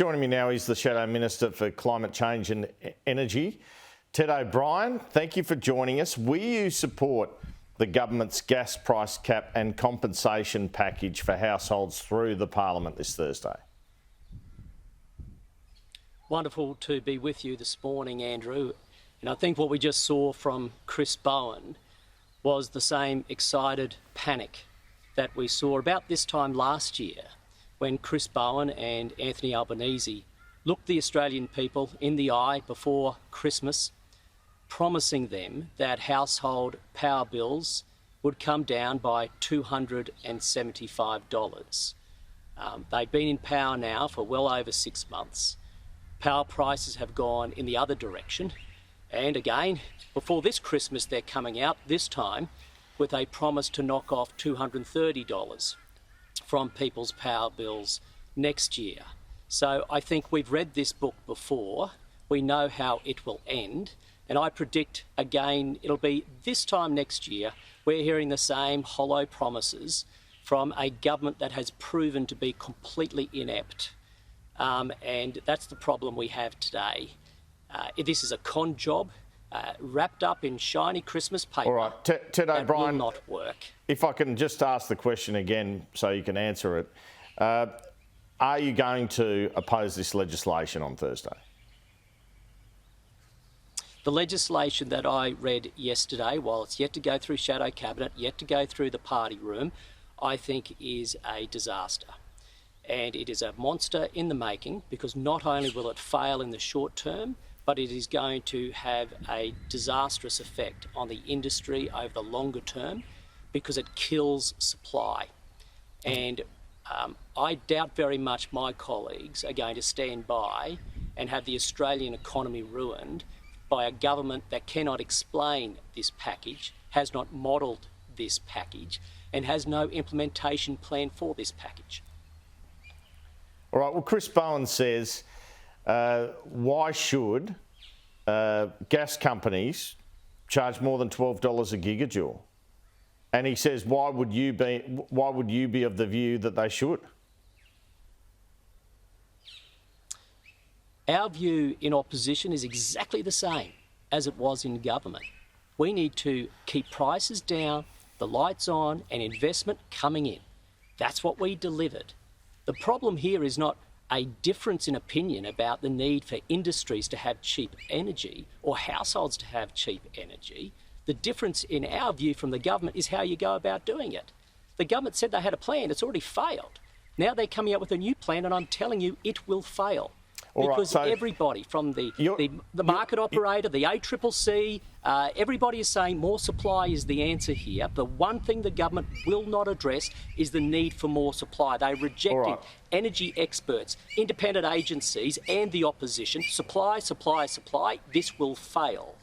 Joining me now is the Shadow Minister for Climate Change and Energy, Ted O'Brien. Thank you for joining us. Will you support the government's gas price cap and compensation package for households through the Parliament this Thursday? Wonderful to be with you this morning, Andrew. And I think what we just saw from Chris Bowen was the same excited panic that we saw about this time last year when Chris Bowen and Anthony Albanese looked the Australian people in the eye before Christmas, promising them that household power bills would come down by $275. They've been in power now for well over 6 months. Power prices have gone in the other direction. And again, before this Christmas, they're coming out, this time, with a promise to knock off $230 from people's power bills next year. So I think we've read this book before. We know how it will end. And I predict, again, it'll be this time next year, we're hearing the same hollow promises from a government that has proven to be completely inept. And that's the problem we have today. This is a con job wrapped up in shiny Christmas paper. All right, Ted O'Brien, will not work. If I can just ask the question again so you can answer it. Are you going to oppose this legislation on Thursday? The legislation that I read yesterday, while it's yet to go through Shadow Cabinet, yet to go through the party room, I think is a disaster. And it is a monster in the making, because not only will it fail in the short term, but it is going to have a disastrous effect on the industry over the longer term, because it kills supply. And I doubt very much my colleagues are going to stand by and have the Australian economy ruined by a government that cannot explain this package, has not modelled this package, and has no implementation plan for this package. All right, well, Chris Bowen says, why should gas companies charge more than $12 a gigajoule? And he says, why would you be of the view that they should? Our view in opposition is exactly the same as it was in government. We need to keep prices down, the lights on, and investment coming in. That's what we delivered. The problem here is not a difference in opinion about the need for industries to have cheap energy or households to have cheap energy. The difference in our view from the government is how you go about doing it. The government said they had a plan. It's already failed. Now they're coming up with a new plan, and I'm telling you it will fail. Because everybody, from the market operator, the ACCC, everybody is saying more supply is the answer here. The one thing the government will not address is the need for more supply. They're rejecting energy experts, independent agencies and the opposition. Supply, supply, supply. This will fail.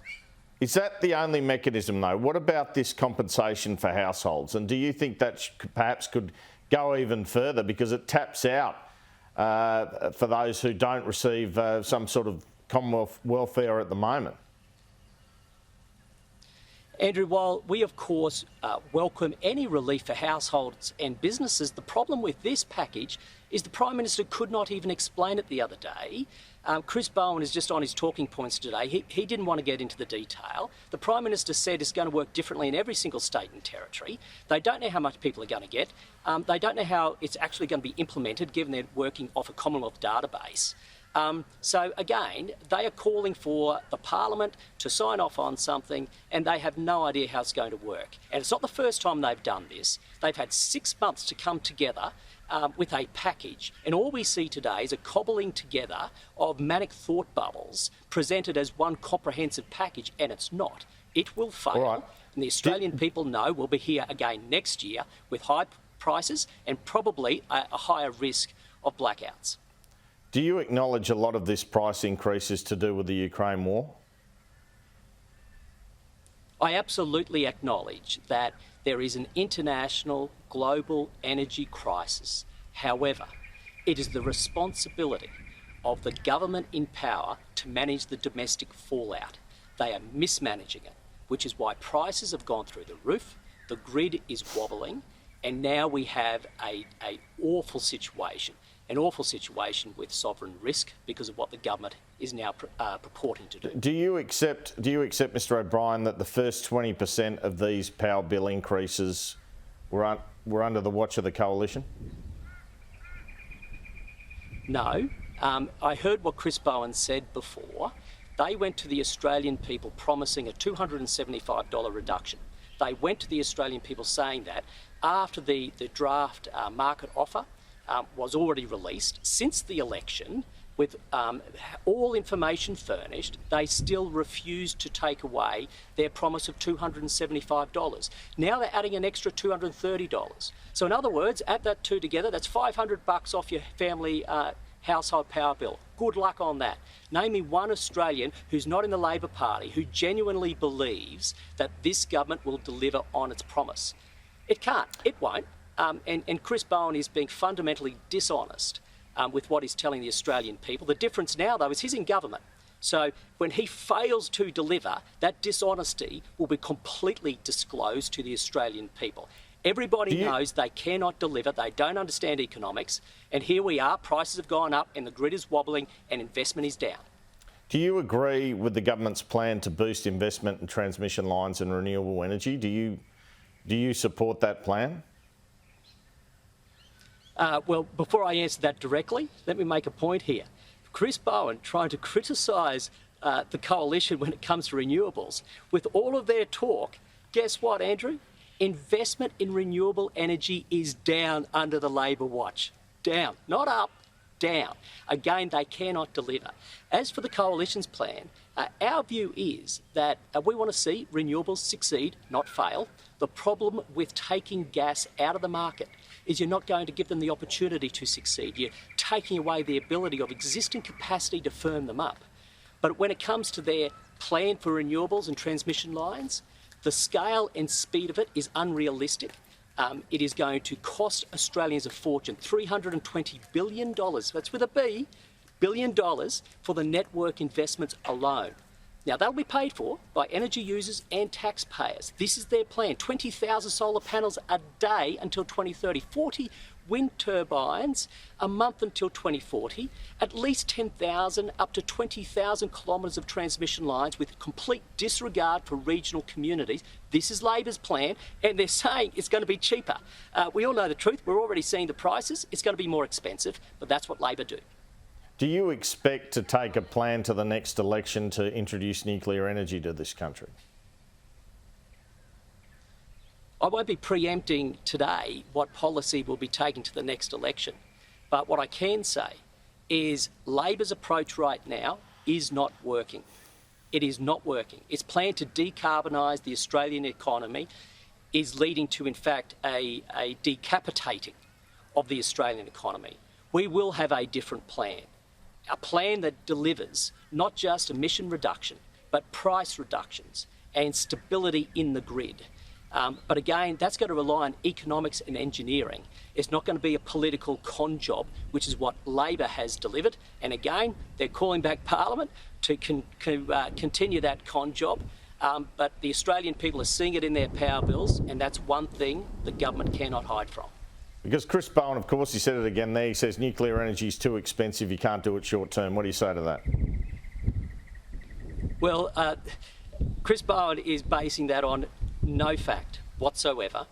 Is that the only mechanism, though? What about this compensation for households? And do you think that perhaps could go even further, because it taps out for those who don't receive some sort of Commonwealth welfare at the moment? Andrew, while we of course welcome any relief for households and businesses, the problem with this package is the Prime Minister could not even explain it the other day. Chris Bowen is just on his talking points today. He didn't want to get into the detail. The Prime Minister said it's going to work differently in every single state and territory. They don't know how much people are going to get. They don't know how it's actually going to be implemented, given they're working off a Commonwealth database. So again, they are calling for the Parliament to sign off on something, and they have no idea how it's going to work. And it's not the first time they've done this. They've had 6 months to come together with a package, and all we see today is a cobbling together of manic thought bubbles presented as one comprehensive package, and it's not. It will fail, and the Australian people know we'll be here again next year with high prices and probably a higher risk of blackouts. Do you acknowledge a lot of this price increase is to do with the Ukraine war? I absolutely acknowledge that there is an international global energy crisis. However, it is the responsibility of the government in power to manage the domestic fallout. They are mismanaging it, which is why prices have gone through the roof, the grid is wobbling, and now we have a awful situation. an awful situation with sovereign risk because of what the government is now purporting to do. Do you accept, Mr O'Brien, that the first 20% of these power bill increases were under the watch of the coalition? No. I heard what Chris Bowen said before. They went to the Australian people promising a $275 reduction. They went to the Australian people saying that after the draft market offer was already released since the election, with all information furnished, they still refused to take away their promise of $275. Now they're adding an extra $230. So in other words, add that two together, that's $500 off your family household power bill. Good luck on that. Name me one Australian who's not in the Labor Party who genuinely believes that this government will deliver on its promise. It can't. It won't. And Chris Bowen is being fundamentally dishonest with what he's telling the Australian people. The difference now, though, is he's in government. So when he fails to deliver, that dishonesty will be completely disclosed to the Australian people. Everybody knows they cannot deliver, they don't understand economics, and here we are, prices have gone up and the grid is wobbling and investment is down. Do you agree with the government's plan to boost investment in transmission lines and renewable energy? Do you support that plan? Well, before I answer that directly, let me make a point here. Chris Bowen trying to criticise the coalition when it comes to renewables, with all of their talk, guess what, Andrew? Investment in renewable energy is down under the Labor watch. Down, not up, down. Again, they cannot deliver. As for the coalition's plan, our view is that we want to see renewables succeed, not fail. The problem with taking gas out of the market is you're not going to give them the opportunity to succeed. You're taking away the ability of existing capacity to firm them up. But when it comes to their plan for renewables and transmission lines, the scale and speed of it is unrealistic. It is going to cost Australians a fortune, $320 billion, that's with a B, billion dollars for the network investments alone. Now, that'll be paid for by energy users and taxpayers. This is their plan, 20,000 solar panels a day until 2030, 40 wind turbines a month until 2040, at least 10,000 up to 20,000 kilometres of transmission lines with complete disregard for regional communities. This is Labor's plan, and they're saying it's going to be cheaper. We all know the truth. We're already seeing the prices. It's going to be more expensive, but that's what Labor do. Do you expect to take a plan to the next election to introduce nuclear energy to this country? I won't be preempting today what policy we'll be taking to the next election. But what I can say is Labor's approach right now is not working. It is not working. Its plan to decarbonise the Australian economy is leading to, in fact, a decapitating of the Australian economy. We will have a different plan, a plan that delivers not just emission reduction, but price reductions and stability in the grid. But again, that's going to rely on economics and engineering. It's not going to be a political con job, which is what Labor has delivered. And again, they're calling back Parliament to continue that con job. But the Australian people are seeing it in their power bills, and that's one thing the government cannot hide from. Because Chris Bowen, of course, he said it again there, he says nuclear energy is too expensive, you can't do it short term. What do you say to that? Well, Chris Bowen is basing that on no fact whatsoever.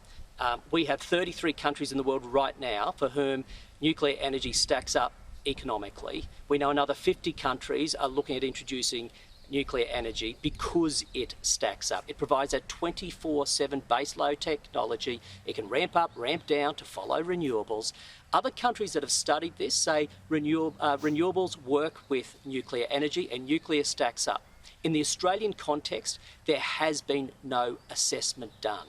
We have 33 countries in the world right now for whom nuclear energy stacks up economically. We know another 50 countries are looking at introducing nuclear energy because it stacks up. It provides that 24/7 baseload technology. It can ramp up, ramp down to follow renewables. Other countries that have studied this say renewables work with nuclear energy and nuclear stacks up. In the Australian context, there has been no assessment done.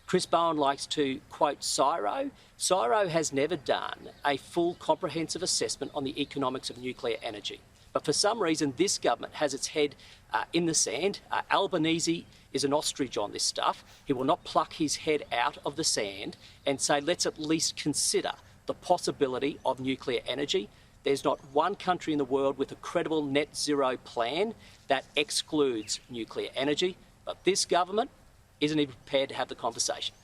Chris Bowen likes to quote CSIRO. CSIRO has never done a full comprehensive assessment on the economics of nuclear energy. But for some reason, this government has its head in the sand. Albanese is an ostrich on this stuff. He will not pluck his head out of the sand and say, let's at least consider the possibility of nuclear energy. There's not one country in the world with a credible net zero plan that excludes nuclear energy, but this government isn't even prepared to have the conversation.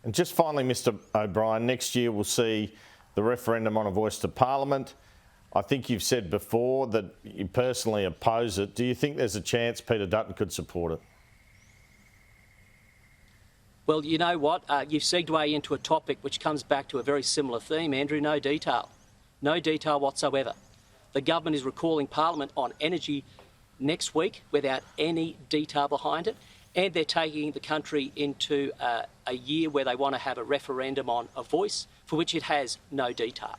And just finally, Mr O'Brien, next year we'll see the referendum on a voice to Parliament. I think you've said before that you personally oppose it. Do you think there's a chance Peter Dutton could support it? Well, you know what? You've segued into a topic which comes back to a very similar theme, Andrew. No detail. No detail whatsoever. The government is recalling Parliament on energy next week without any detail behind it, and they're taking the country into a year where they want to have a referendum on a voice for which it has no detail.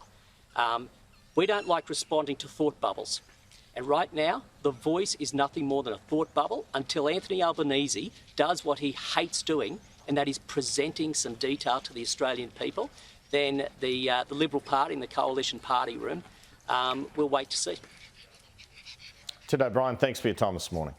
We don't like responding to thought bubbles. And right now, the voice is nothing more than a thought bubble until Anthony Albanese does what he hates doing, and that is presenting some detail to the Australian people. Then the Liberal Party in the coalition party room will wait to see. Ted O'Brien, thanks for your time this morning.